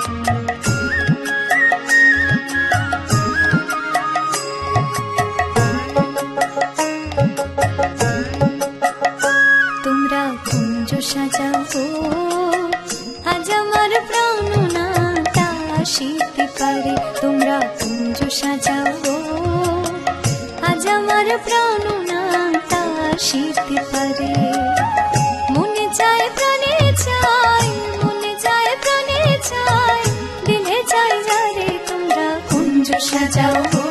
তোমরা কুঞ্জ সাজাও আজ আমার প্রাণ না তা আসিতে পারে। তোমরা কুঞ্জ সাজাও আজ আমার প্রাণ না তা আসিতে পারে। মনে চায় প্রাণে চায়, মনে চায় প্রাণে চায়, দিলে চায় যারে। তোমরা কুঞ্জ সাজাও